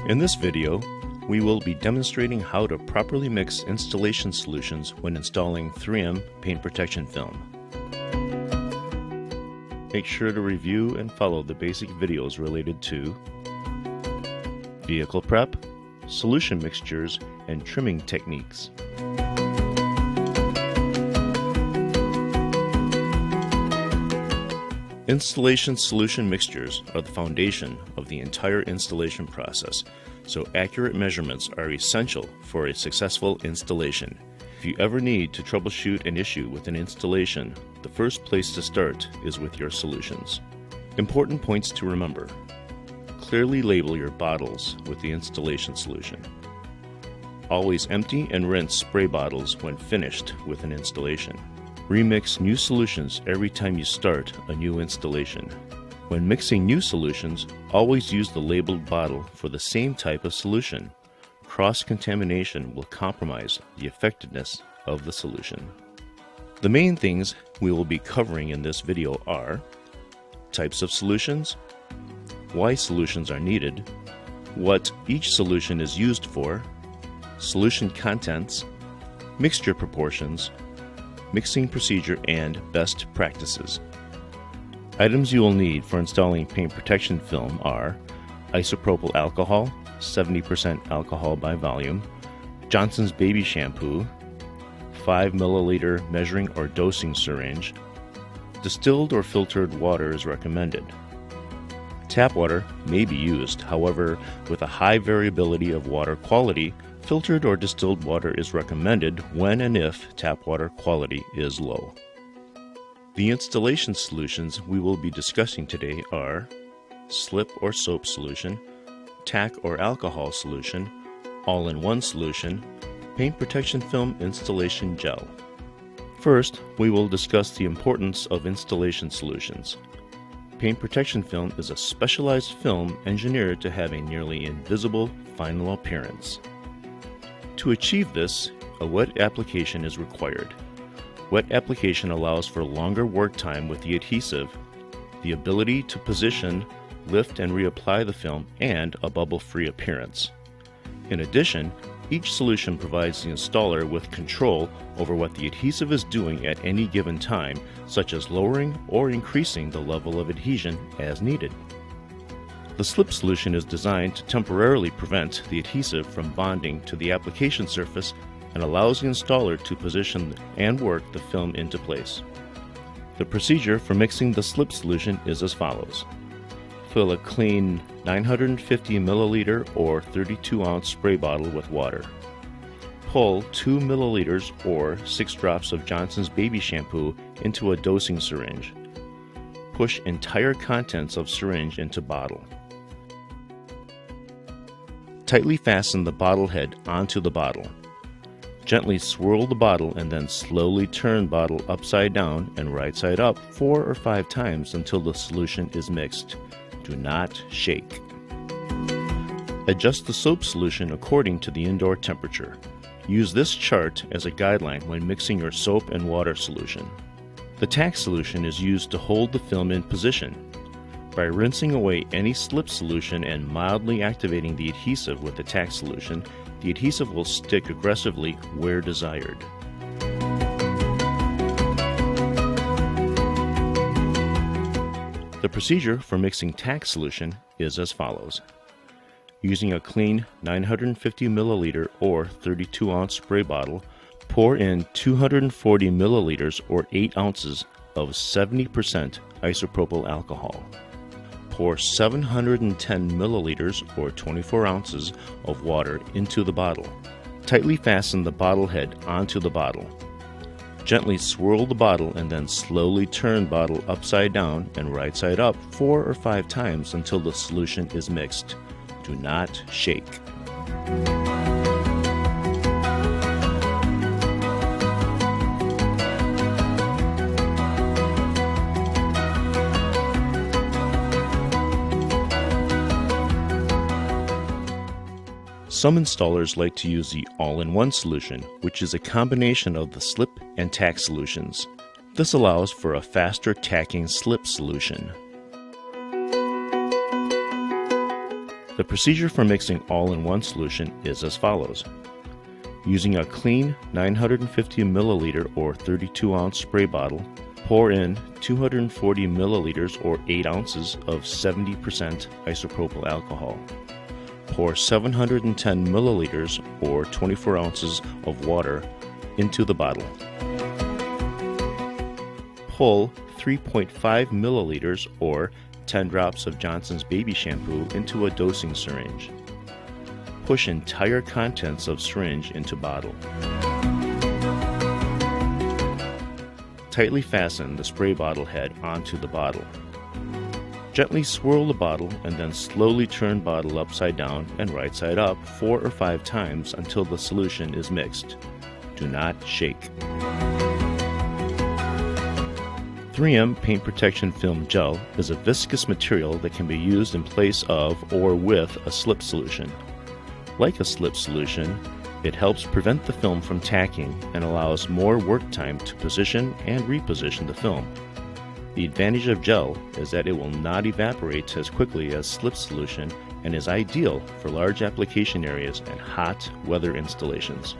In this video, we will be demonstrating how to properly mix installation solutions when installing 3M paint protection film. Make sure to review and follow the basic videos related to vehicle prep, solution mixtures, and trimming techniques. Installation solution mixtures are the foundation of the entire installation process, so accurate measurements are essential for a successful installation. If you ever need to troubleshoot an issue with an installation, the first place to start is with your solutions. Important points to remember. Clearly label your bottles with the installation solution. Always empty and rinse spray bottles when finished with an installation. Remix new solutions every time you start a new installation. When mixing new solutions, always use the labeled bottle for the same type of solution. Cross-contamination will compromise the effectiveness of the solution. The main things we will be covering in this video are types of solutions, why solutions are needed, what each solution is used for, solution contents, mixture proportions, mixing procedure, and best practices. Items you will need for installing paint protection film are isopropyl alcohol, 70% alcohol by volume, Johnson's baby shampoo, 5 milliliter measuring or dosing syringe. Distilled or filtered water is recommended. Tap water may be used, however, with a high variability of water quality, filtered or distilled water is recommended when and if tap water quality is low. The installation solutions we will be discussing today are slip or soap solution, tack or alcohol solution, all-in-one solution, paint protection film installation gel. First, we will discuss the importance of installation solutions. Paint protection film is a specialized film engineered to have a nearly invisible final appearance. To achieve this, a wet application is required. Wet application allows for longer work time with the adhesive, the ability to position, lift and reapply the film, and a bubble-free appearance. In addition, each solution provides the installer with control over what the adhesive is doing at any given time, such as lowering or increasing the level of adhesion as needed. The slip solution is designed to temporarily prevent the adhesive from bonding to the application surface and allows the installer to position and work the film into place. The procedure for mixing the slip solution is as follows. Fill a clean 950 milliliter or 32 ounce spray bottle with water. Pull 2 milliliters or 6 drops of Johnson's baby shampoo into a dosing syringe. Push entire contents of syringe into bottle. Tightly fasten the bottle head onto the bottle. Gently swirl the bottle and then slowly turn bottle upside down and right side up 4 or 5 times until the solution is mixed. Do not shake. Adjust the soap solution according to the indoor temperature. Use this chart as a guideline when mixing your soap and water solution. The tack solution is used to hold the film in position. By rinsing away any slip solution and mildly activating the adhesive with the tack solution, the adhesive will stick aggressively where desired. The procedure for mixing tack solution is as follows. Using a clean 950 milliliter or 32 ounce spray bottle, pour in 240 milliliters or 8 ounces of 70% isopropyl alcohol. Pour 710 milliliters or 24 ounces of water into the bottle. Tightly fasten the bottle head onto the bottle. Gently swirl the bottle and then slowly turn bottle upside down and right side up 4 or 5 times until the solution is mixed. Do not shake. Some installers like to use the all-in-one solution, which is a combination of the slip and tack solutions. This allows for a faster tacking slip solution. The procedure for mixing all-in-one solution is as follows. Using a clean 950 milliliter or 32 ounce spray bottle, pour in 240 milliliters or 8 ounces of 70% isopropyl alcohol. Pour 710 milliliters or 24 ounces of water into the bottle. Pull 3.5 milliliters or 10 drops of Johnson's baby shampoo into a dosing syringe. Push entire contents of syringe into bottle. Tightly fasten the spray bottle head onto the bottle. Gently swirl the bottle and then slowly turn bottle upside down and right side up 4 or 5 times until the solution is mixed. Do not shake. 3M Paint Protection Film Gel is a viscous material that can be used in place of or with a slip solution. Like a slip solution, it helps prevent the film from tacking and allows more work time to position and reposition the film. The advantage of gel is that it will not evaporate as quickly as slip solution and is ideal for large application areas and hot weather installations.